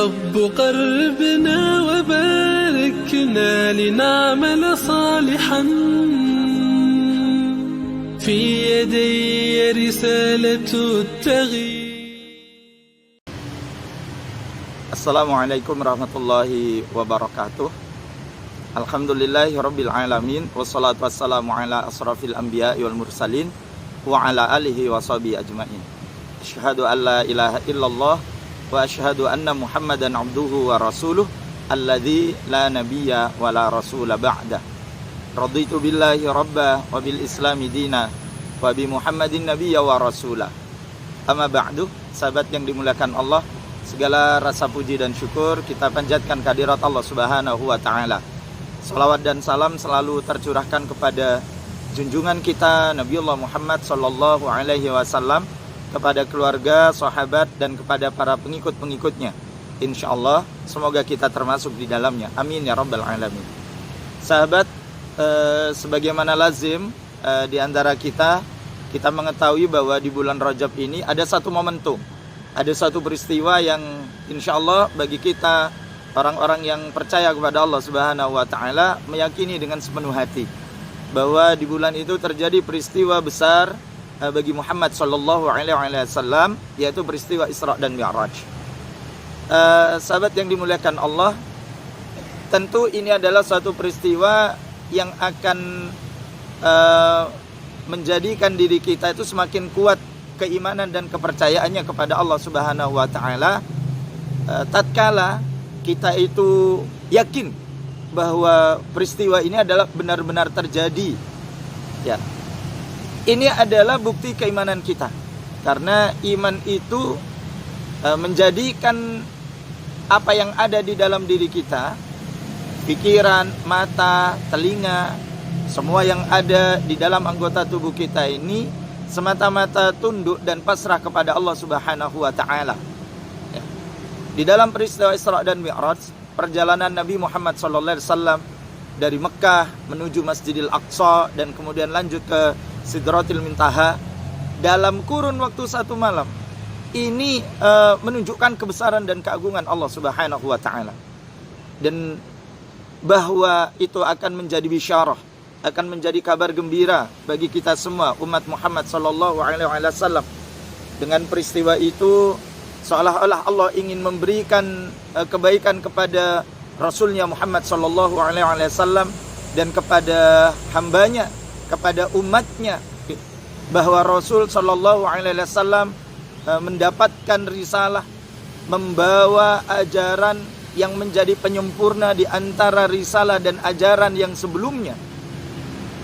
رب قربنا وباركنا لنعمل صالحا في يدي رسالة التغيير. Assalamualaikum warahmatullahi wabarakatuh. Alhamdulillahi rabbil alamin. Wassalatu wassalamu ala asrafil anbiya wal mursalin wa ala alihi wa sahbihi ajma'in. Asyhadu an la ilaha illallah wa asyhadu anna muhammadan abduhu wa rasuluh alladzi la nabiyya wa la rasula ba'da. Raditu billahi rabba wa bil islami dina wa bi muhammadin nabiyya wa rasula. Amma ba'du, sahabat yang dimuliakan Allah, segala rasa puji dan syukur kita panjatkan kehadirat Allah Subhanahu wa taala. Salawat dan salam selalu tercurahkan kepada junjungan kita Nabiullah Muhammad sallallahu alaihi wasallam, kepada keluarga, sahabat dan kepada para pengikut-pengikutnya. Insyaallah semoga kita termasuk di dalamnya. Amin ya rabbal alamin. Sahabat, sebagaimana lazim di antara kita mengetahui bahwa di bulan Rajab ini ada satu momentum. Ada satu peristiwa yang insya Allah bagi kita orang-orang yang percaya kepada Allah Subhanahu wa taala meyakini dengan sepenuh hati bahwa di bulan itu terjadi peristiwa besar bagi Muhammad sallallahu alaihi wasallam, yaitu peristiwa Isra dan Mi'raj. Sahabat yang dimuliakan Allah, tentu ini adalah suatu peristiwa yang akan menjadikan diri kita itu semakin kuat keimanan dan kepercayaannya kepada Allah Subhanahu wa taala, tatkala kita itu yakin bahwa peristiwa ini adalah benar-benar terjadi. Ya. Ini adalah bukti keimanan kita. Karena iman itu menjadikan apa yang ada di dalam diri kita, pikiran, mata, telinga, semua yang ada di dalam anggota tubuh kita ini semata-mata tunduk dan pasrah kepada Allah Subhanahu wa taala. Ya. Di dalam peristiwa Isra dan Mi'raj, perjalanan Nabi Muhammad sallallahu alaihi wasallam dari Mekah menuju Masjidil Aqsa dan kemudian lanjut ke Sidratil Muntaha dalam kurun waktu satu malam. Ini menunjukkan kebesaran dan keagungan Allah Subhanahu wa taala. Dan bahwa itu akan menjadi bisyarah, akan menjadi kabar gembira bagi kita semua umat Muhammad sallallahu alaihi wasallam. Dengan peristiwa itu seolah-olah Allah ingin memberikan kebaikan kepada Rasulnya Muhammad sallallahu alaihi wasallam dan kepada hambanya, kepada umatnya, bahwa Rasul sallallahu alaihi wasallam mendapatkan risalah, membawa ajaran yang menjadi penyempurna di antara risalah dan ajaran yang sebelumnya.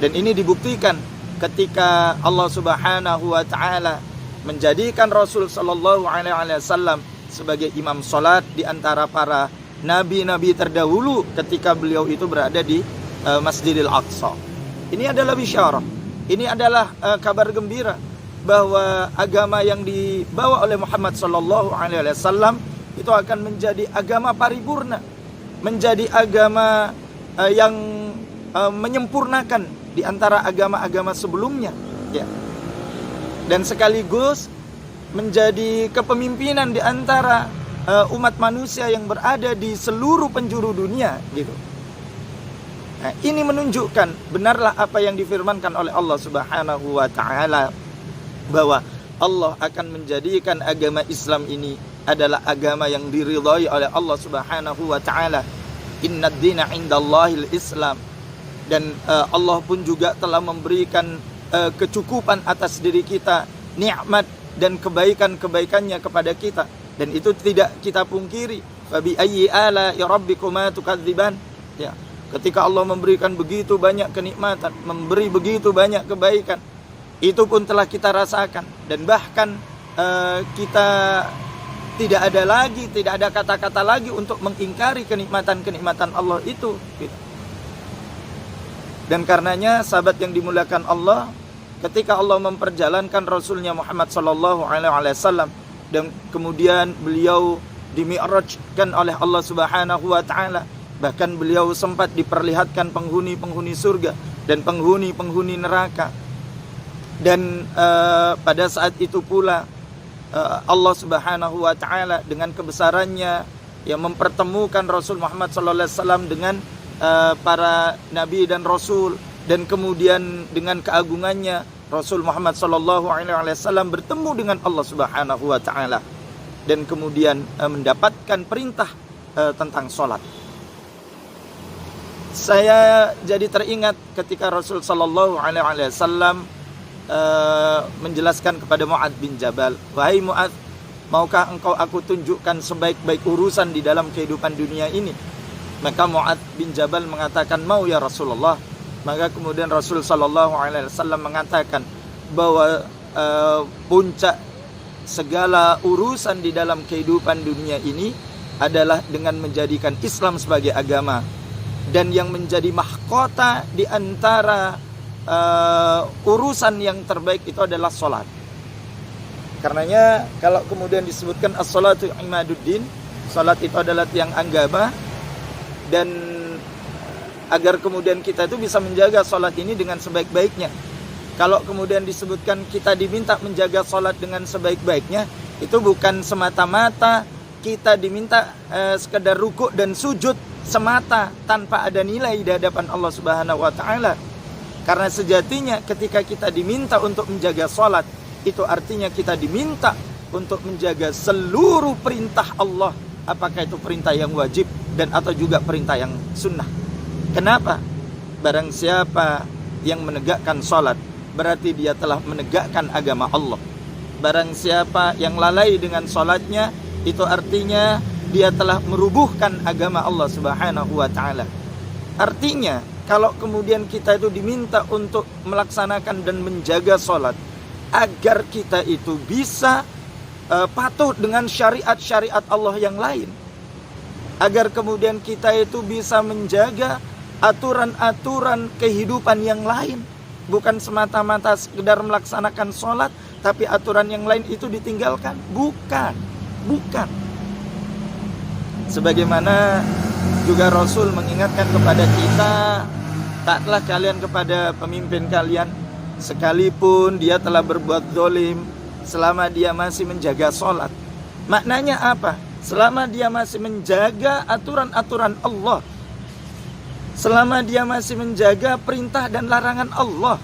Dan ini dibuktikan ketika Allah Subhanahu wa taala menjadikan Rasul sallallahu alaihi wasallam sebagai imam salat di antara para nabi-nabi terdahulu ketika beliau itu berada di Masjidil Aqsa. Ini adalah bisyarah. Ini adalah kabar gembira bahwa agama yang dibawa oleh Muhammad sallallahu alaihi wasallam itu akan menjadi agama paripurna, menjadi agama yang menyempurnakan di antara agama-agama sebelumnya, ya. Dan sekaligus menjadi kepemimpinan di antara umat manusia yang berada di seluruh penjuru dunia, gitu. Nah, ini menunjukkan benarlah apa yang difirmankan oleh Allah Subhanahu wa taala bahwa Allah akan menjadikan agama Islam ini adalah agama yang diridhai oleh Allah Subhanahu wa taala. Innad dina 'indallahil Islam. Dan Allah pun juga telah memberikan kecukupan atas diri kita, nikmat dan kebaikan-kebaikannya kepada kita, dan itu tidak kita pungkiri. Fabi ayyi ala'i rabbikuma tukadziban. Ya, ketika Allah memberikan begitu banyak kenikmatan, memberi begitu banyak kebaikan, itu pun telah kita rasakan, dan bahkan kita tidak ada kata-kata lagi untuk mengingkari kenikmatan-kenikmatan Allah itu, gitu. Dan karenanya sahabat yang dimuliakan Allah, ketika Allah memperjalankan Rasulnya Muhammad sallallahu alaihi wasallam dan kemudian beliau dimi'rajkan oleh Allah Subhanahu wa taala, bahkan beliau sempat diperlihatkan penghuni-penghuni surga dan penghuni-penghuni neraka. Dan pada saat itu pula Allah Subhanahu wa taala dengan kebesarannya yang mempertemukan Rasul Muhammad SAW dengan para nabi dan rasul, dan kemudian dengan keagungannya Rasul Muhammad SAW bertemu dengan Allah Subhanahu wa taala, dan kemudian mendapatkan perintah tentang sholat. Saya jadi teringat ketika Rasul SAW menjelaskan kepada Mu'adz bin Jabal, "Wahai Mu'adz, maukah engkau aku tunjukkan sebaik-baik urusan di dalam kehidupan dunia ini?" Maka Mu'adz bin Jabal mengatakan, "Mau ya Rasulullah." Maka kemudian Rasul SAW mengatakan bahwa puncak segala urusan di dalam kehidupan dunia ini adalah dengan menjadikan Islam sebagai agama, dan yang menjadi mahkota di antara urusan yang terbaik itu adalah sholat. Karenanya kalau kemudian disebutkan as-salatu imaduddin, sholat itu adalah tiang agama, dan agar kemudian kita itu bisa menjaga sholat ini dengan sebaik-baiknya. Kalau kemudian disebutkan kita diminta menjaga sholat dengan sebaik-baiknya, itu bukan semata-mata kita diminta sekedar rukuk dan sujud semata tanpa ada nilai di hadapan Allah Subhanahu wa taala. Karena sejatinya ketika kita diminta untuk menjaga sholat, itu artinya kita diminta untuk menjaga seluruh perintah Allah, apakah itu perintah yang wajib dan atau juga perintah yang sunnah. Kenapa? Barang siapa yang menegakkan sholat, berarti dia telah menegakkan agama Allah. Barang siapa yang lalai dengan sholatnya, itu artinya dia telah merubuhkan agama Allah Subhanahu wa ta'ala. Artinya, kalau kemudian kita itu diminta untuk melaksanakan dan menjaga sholat, agar kita itu bisa patuh dengan syariat-syariat Allah yang lain, agar kemudian kita itu bisa menjaga aturan-aturan kehidupan yang lain, bukan semata-mata sekedar melaksanakan sholat, tapi aturan yang lain itu ditinggalkan. Bukan. Sebagaimana juga Rasul mengingatkan kepada kita, taatlah kalian kepada pemimpin kalian, sekalipun dia telah berbuat zalim, selama dia masih menjaga sholat. Maknanya apa? Selama dia masih menjaga aturan-aturan Allah, selama dia masih menjaga perintah dan larangan Allah.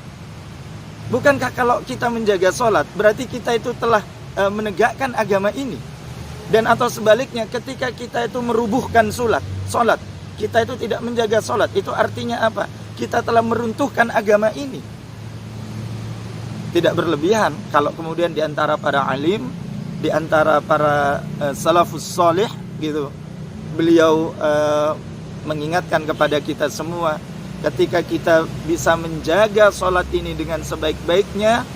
Bukankah kalau kita menjaga sholat, berarti kita itu telah menegakkan agama ini? Dan atau sebaliknya, ketika kita itu merubuhkan sholat, kita itu tidak menjaga sholat, itu artinya apa? Kita telah meruntuhkan agama ini. Tidak berlebihan kalau kemudian di antara para alim, di antara para salafus salih gitu, beliau mengingatkan kepada kita semua, ketika kita bisa menjaga sholat ini dengan sebaik-baiknya,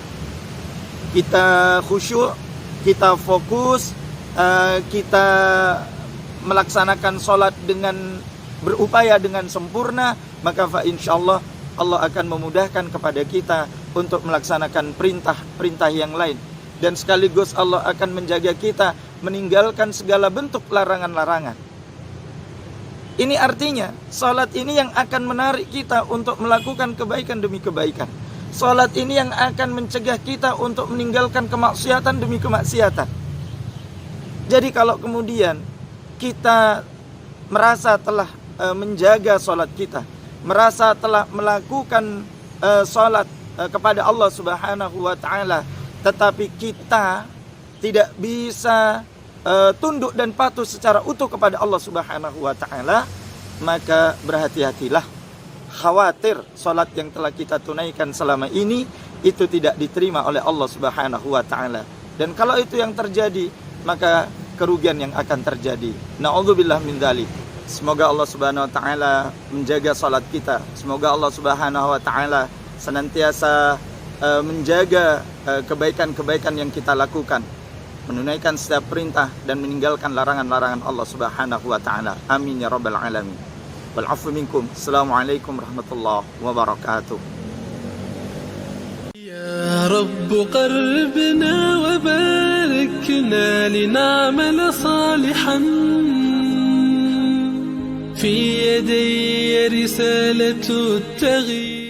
kita khusyuk, kita fokus, kita melaksanakan sholat dengan berupaya dengan sempurna, maka fa insyaallah Allah akan memudahkan kepada kita untuk melaksanakan perintah-perintah yang lain, dan sekaligus Allah akan menjaga kita meninggalkan segala bentuk larangan-larangan. Ini artinya salat ini yang akan menarik kita untuk melakukan kebaikan demi kebaikan. Salat ini yang akan mencegah kita untuk meninggalkan kemaksiatan demi kemaksiatan. Jadi kalau kemudian kita merasa telah menjaga salat kita, merasa telah melakukan salat kepada Allah Subhanahu wa taala, tetapi kita tidak bisa tunduk dan patuh secara utuh kepada Allah Subhanahu wa taala, maka berhati-hatilah. Khawatir salat yang telah kita tunaikan selama ini itu tidak diterima oleh Allah Subhanahu wa taala. Dan kalau itu yang terjadi, maka kerugian yang akan terjadi. Na'udzubillah min dzalik. Semoga Allah Subhanahu wa taala menjaga salat kita. Semoga Allah Subhanahu wa taala senantiasa menjaga kebaikan-kebaikan yang kita lakukan, menunaikan setiap perintah dan meninggalkan larangan-larangan Allah Subhanahu wa taala. Amin ya rabbal alamin. Wal 'afwu minkum. Assalamualaikum warahmatullahi wabarakatuh. يا رب قربنا وباركنا لنعمل صالحا في يدي رسالة التغيير.